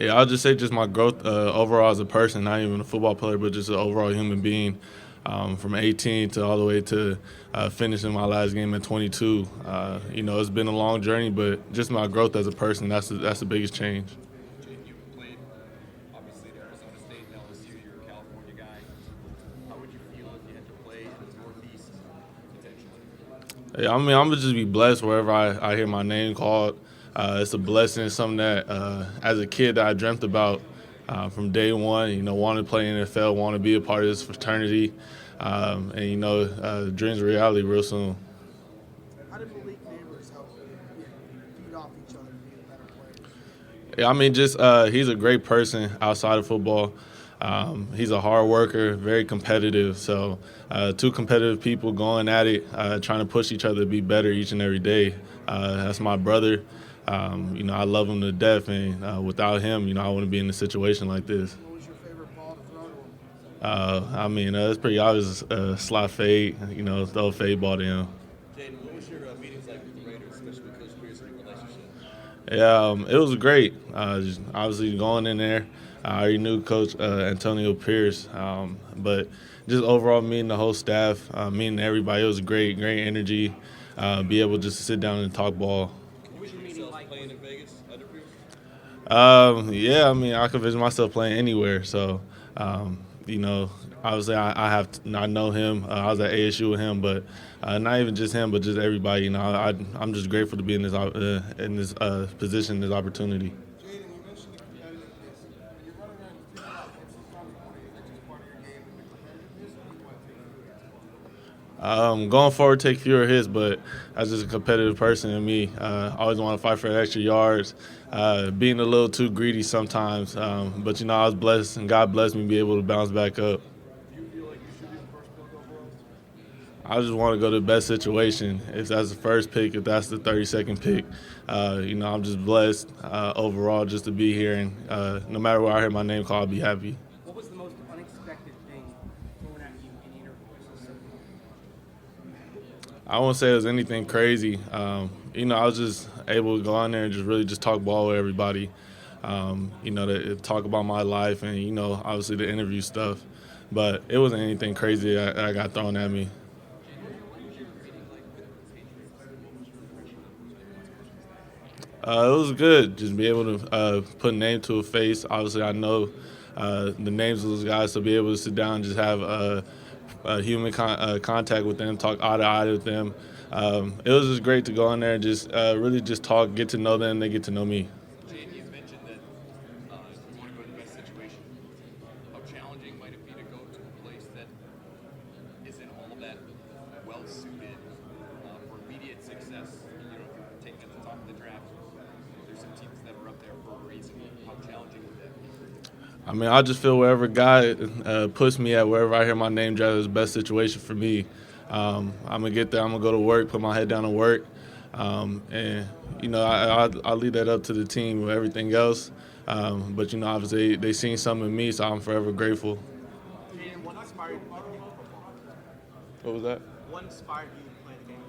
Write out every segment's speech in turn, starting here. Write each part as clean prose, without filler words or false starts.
Yeah, I'll just say just my growth overall as a person, not even a football player, but just an overall human being. From 18 to all the way to finishing my last game at 22. It's been a long journey, but just my growth as a person, that's the biggest change. Jayden, you played obviously at Arizona State and LSU. You're a California guy. How would you feel if you had to play in the Northeast potentially? Yeah, I mean, I'm gonna just be blessed wherever I hear my name called. It's a blessing. It's something that, as a kid, that I dreamt about from day one. Wanted to play in the NFL, want to be a part of this fraternity, and dreams are reality real soon. How did Malik Nabers help feed off each other and be better players? Yeah, I mean, just he's a great person outside of football. He's a hard worker, very competitive. So, two competitive people going at it, trying to push each other to be better each and every day. That's my brother. I love him to death, and without him, I wouldn't be in a situation like this. What was your favorite ball to throw to him? I mean, it's pretty obvious. Slot fade, throw a fade ball to him. Jayden, what was your meetings like with the Raiders, especially with Coach Pierce and your relationship? Yeah, it was great. Just obviously going in there, I already knew Coach Antonio Pierce, but just overall meeting the whole staff, meeting everybody, it was great, great energy. Be able just to sit down and talk ball. What was your meeting like playing in Vegas under Pierce? Yeah, I mean, I could vision myself playing anywhere. So, you know, obviously, I know him. I was at ASU with him, but not even just him, but just everybody. I'm just grateful to be in this position, this opportunity. Jayden, you mentioned the competitiveness. When you're running around the field against this opportunity, is that just part of your game and the competitiveness, or do you want to take Going forward, take fewer hits, but as just a competitive person in me, always want to fight for extra yards. Being a little too greedy sometimes, but I was blessed and God blessed me to be able to bounce back up. Do you feel like you should be the first pick overall? I just want to go to the best situation. If that's the first pick, if that's the 32nd pick, I'm just blessed overall just to be here, and no matter where I hear my name called, I'll be happy. What was the most unexpected thing thrown at you in interviews? I won't say it was anything crazy. I was just able to go on there and just really just talk ball with everybody. To talk about my life and obviously the interview stuff. But it wasn't anything crazy that got thrown at me. It was good, just be able to put a name to a face. Obviously, I know the names of those guys, so be able to sit down and just have human contact with them, talk eye to eye with them. It was just great to go in there and just really just talk, get to know them, they get to know me. Jayden, you mentioned that you want to go to the best situation. How challenging might it be to go to a place that isn't all that well suited for immediate success? Taking at the top of the draft, there's some teams that are up there for a reason. How challenging would that be? I mean, I just feel wherever God puts me at, wherever I hear my name drafted, is the best situation for me. I'm going to get there. I'm going to go to work, put my head down and work. I leave that up to the team with everything else. But obviously, they seen something in me, so I'm forever grateful. Jayden, what inspired you to play the game of football? What was that? What inspired you to play the game of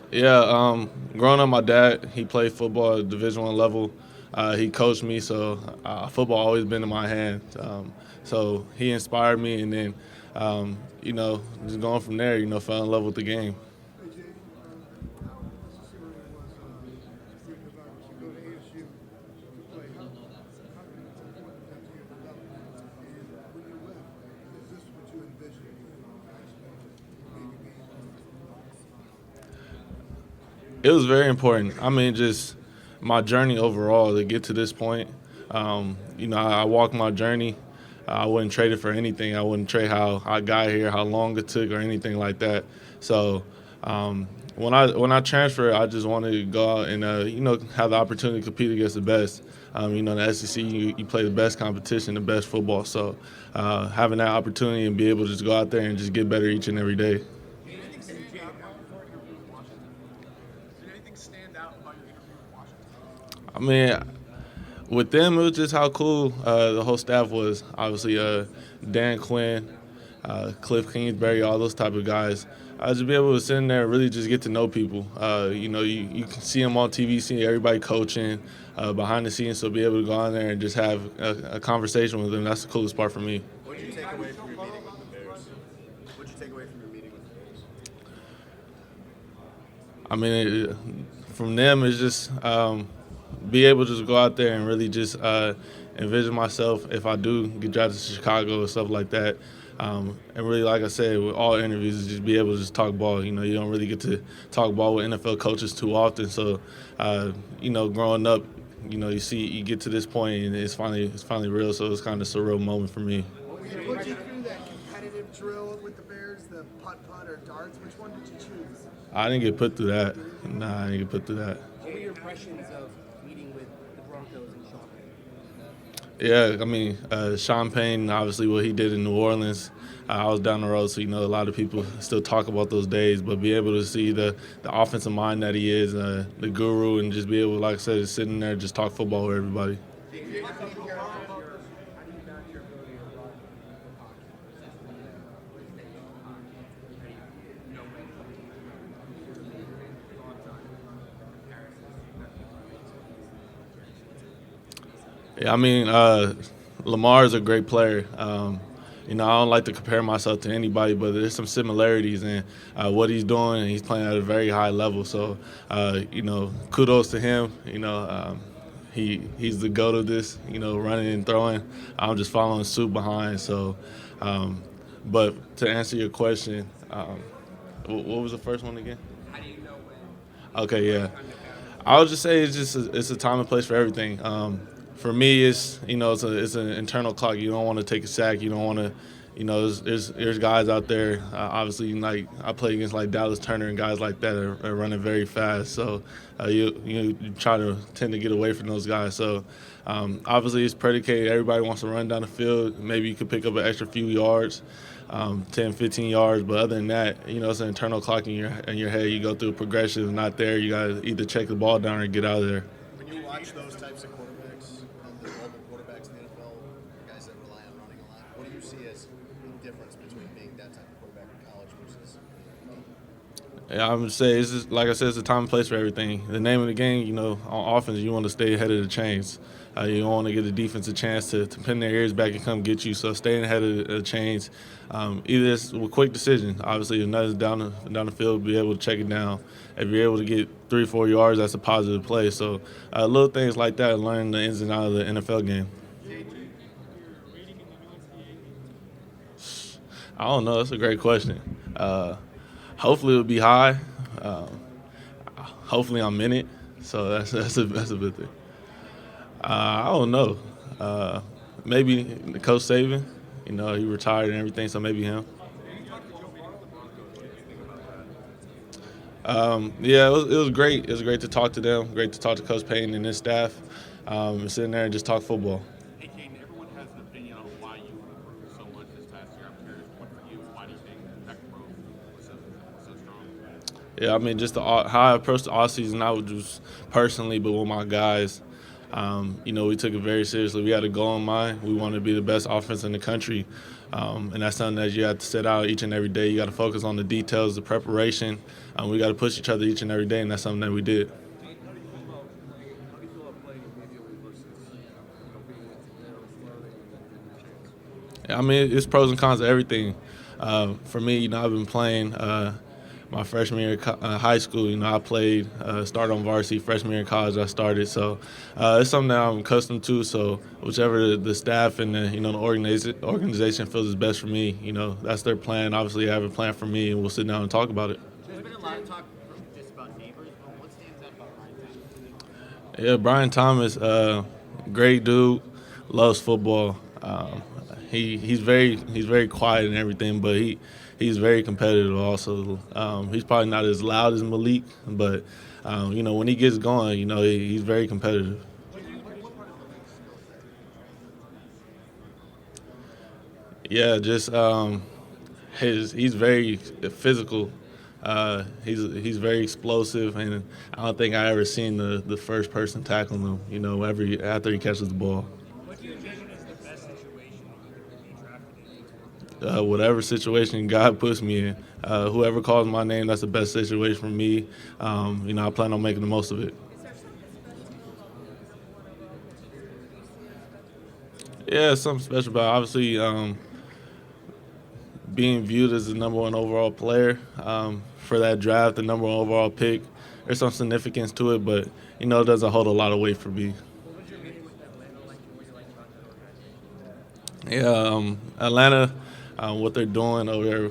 football? Yeah, growing up, my dad, he played football at Division I level. He coached me, so football always been in my hands. So he inspired me, and then, just going from there, fell in love with the game. Hey, Jayden, this is where it was your desire to go to ASU to play. How important that to your development? And when you left, is this what you envisioned actually maybe being? It was very important. I mean, just my journey overall to get to this point. I walked my journey. I wouldn't trade it for anything. I wouldn't trade how I got here, how long it took, or anything like that. So when I transferred, I just wanted to go out and have the opportunity to compete against the best. In the SEC, you play the best competition, the best football. So having that opportunity and be able to just go out there and just get better each and every day. Did anything stand out before your interview with Washington? Did anything stand out about your interview with Washington? I mean, with them, it was just how cool the whole staff was. Obviously, Dan Quinn, Cliff Kingsbury, all those type of guys. Just be able to sit in there and really just get to know people. You can see them on TV, see everybody coaching behind the scenes, so be able to go on there and just have a conversation with them. That's the coolest part for me. What did you take away from your meeting with the Bears? What did you take away from your meeting with the Bears? I mean, from them, it's just be able to just go out there and really just envision myself if I do get drafted to Chicago and stuff like that. And really, like I said, with all interviews, is just be able to just talk ball. You don't really get to talk ball with NFL coaches too often. So, growing up, you get to this point and it's finally real. So it's kind of a surreal moment for me. Put you through that competitive drill with the Bears, the putt-putt or darts. Which one did you choose? I didn't get put through that. Nah, I didn't get put through that. What were your impressions of meeting with the Broncos and Sean Payton? Yeah, I mean, Sean Payton, obviously what he did in New Orleans, I was down the road, so a lot of people still talk about those days, but be able to see the offensive mind that he is, the guru, and just be able, like I said, just sitting there, just talk football with everybody. Yeah, I mean, Lamar is a great player. I don't like to compare myself to anybody, but there's some similarities in what he's doing, and he's playing at a very high level. So, kudos to him. He's the GOAT of this, running and throwing. I'm just following suit behind. So, but to answer your question, what was the first one again? How do you know when? Okay, yeah. I would just say it's a time and place for everything. For me, it's an internal clock. You don't want to take a sack. You don't want to, there's guys out there. Obviously, like I play against like Dallas Turner and guys like that are running very fast. So you try to tend to get away from those guys. So obviously, it's predicated. Everybody wants to run down the field. Maybe you could pick up an extra few yards. 10, 15 yards, but other than that, it's an internal clock in your head. You go through progressions. Not there, you got to either check the ball down or get out of there. When you watch those types of quarterbacks, the mobile quarterbacks in the NFL, guys that rely on running a lot, what do you see as the difference between being that type of quarterback in college versus? Yeah, I would say it's just, like I said, it's a time and place for everything. The name of the game, on offense, you want to stay ahead of the chains. You don't want to give the defense a chance to pin their ears back and come get you. So staying ahead of the chains, either it's a quick decision. Obviously, if nothing's down the field, be able to check it down. If you're able to get 3 or 4 yards, that's a positive play. So little things like that, learning the ins and outs of the NFL game. I don't know. That's a great question. Hopefully it'll be high. Hopefully I'm in it. So that's a big thing. I don't know. Maybe Coach Saban. He retired and everything, so maybe him. Yeah, it was great. It was great to talk to them. Great to talk to Coach Payton and his staff. And sitting there and just talk football. Hey, Jayden, everyone has an opinion on why you improved so much this past year. I'm curious, what for you? Why do you think that growth was so strong? Yeah, I mean, just how I approached the offseason, not just personally, but with my guys. We took it very seriously. We had a goal in mind. We wanted to be the best offense in the country. And that's something that you have to set out each and every day. You got to focus on the details, the preparation. We got to push each other each and every day, and that's something that we did. I mean, it's pros and cons of everything. For me, I've been playing my freshman year of high school. I played, started on varsity. Freshman year in college, I started. So it's something that I'm accustomed to. So whichever the staff and the organization feels is best for me, that's their plan. Obviously, they have a plan for me, and we'll sit down and talk about it. There's been a lot of talk just about Nabers, but what stands out about Brian Thomas? Yeah, Brian Thomas, great dude, loves football. He's very quiet and everything, but he's very competitive also. He's probably not as loud as Malik, but when he gets going, he's very competitive. Yeah, just he's very physical. He's very explosive, and I don't think I ever seen the first person tackling him. After he catches the ball. What do you envision as the best situation to be drafted in? whatever situation God puts me in. Whoever calls my name, that's the best situation for me. I plan on making the most of it. Yeah, something special about it. Obviously being viewed as the number one overall player for that draft, the number one overall pick. There's some significance to it, but it doesn't hold a lot of weight for me. What was your meeting with Atlanta like, and what you liked about the Yeah, Atlanta, what they're doing over there,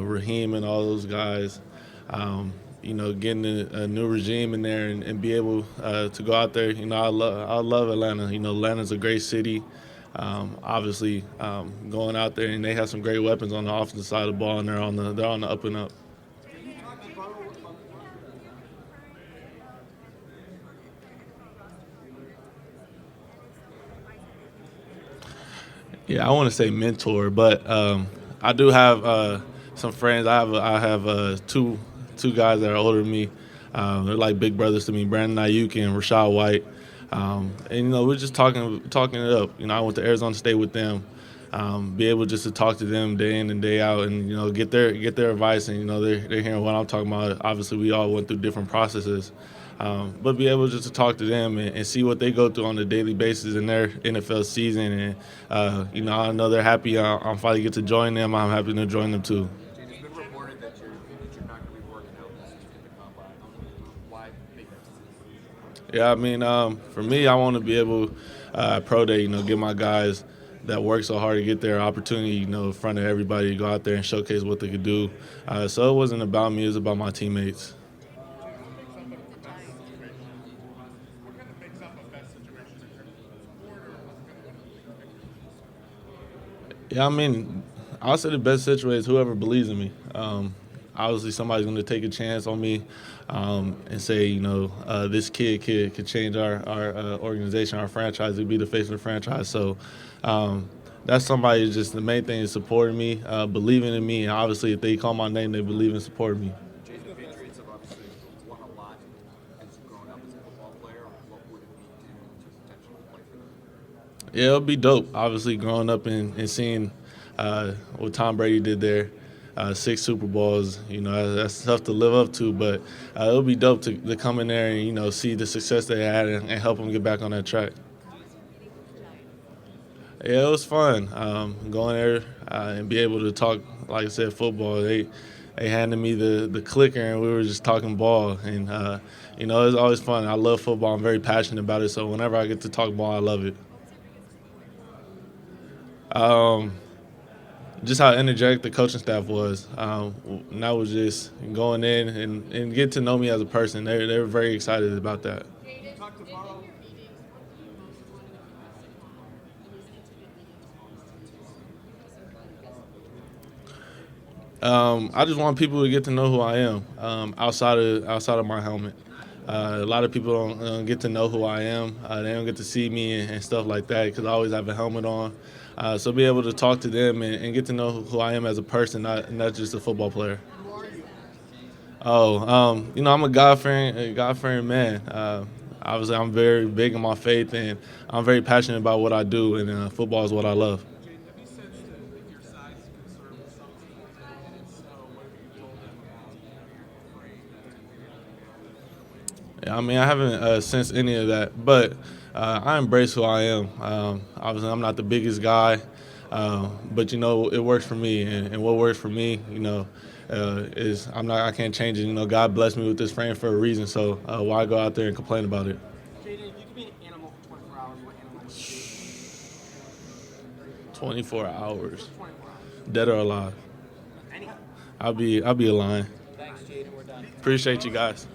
Raheem and all those guys, getting a new regime in there and be able to go out there. I love Atlanta. Atlanta's a great city. Obviously, going out there and they have some great weapons on the offensive side of the ball, and they're on the up and up. Yeah, I want to say mentor, but I do have some friends. I have two guys that are older than me. They're like big brothers to me, Brandon Ayuk and Rashad White. And we're just talking it up. I went to Arizona State with them. Be able just to talk to them day in and day out, and get their advice, and they're hearing what I'm talking about. Obviously, we all went through different processes. But be able just to talk to them and see what they go through on a daily basis in their NFL season. And, I know they're happy. I'm finally get to join them. I'm happy to join them too. Jayden, it's been reported that you're not going to be working out this season at the combine. Why make that decision? Yeah, for me, I want to be able pro day, give my guys that work so hard to get their opportunity, in front of everybody to go out there and showcase what they could do. So it wasn't about me. It was about my teammates. Yeah, I'll say the best situation is whoever believes in me. Obviously, somebody's going to take a chance on me and say, this kid could change our organization, our franchise, to be the face of the franchise. So that's somebody who's just the main thing is supporting me, believing in me. And obviously, if they call my name, they believe and support me. Jayden, the Patriots have obviously won a lot as growing up as a football player. What would it mean to potentially play for them? Yeah, it'll be dope. Obviously, growing up and seeing what Tom Brady did there, 6 Super Bowls, that's tough to live up to. But it'll be dope to come in there and, see the success they had and help them get back on that track. Yeah, it was fun going there and be able to talk, like I said, football. They handed me the clicker, and we were just talking ball. And, it was always fun. I love football. I'm very passionate about it. So whenever I get to talk ball, I love it. Just how energetic the coaching staff was. And that was just going in and get to know me as a person. They were very excited about that. I just want people to get to know who I am outside of my helmet. A lot of people don't get to know who I am. They don't get to see me and stuff like that because I always have a helmet on. So be able to talk to them and get to know who I am as a person, not just a football player. I'm a God-fearing man. Obviously, I'm very big in my faith, and I'm very passionate about what I do, and football is what I love. Have you sensed that your size is a concern with some teams? And if so, what have you told them about Yeah, I haven't sensed any of that, but I embrace who I am. Obviously, I'm not the biggest guy, but it works for me, and what works for me, is I can't change it. God blessed me with this frame for a reason, so why go out there and complain about it? Jayden, if you could be an animal for 24 hours, what animal would you be? 24 hours, 24 hours. dead or alive. Anything. I'll be a lion. Thanks, Jayden. We're done. Appreciate you guys.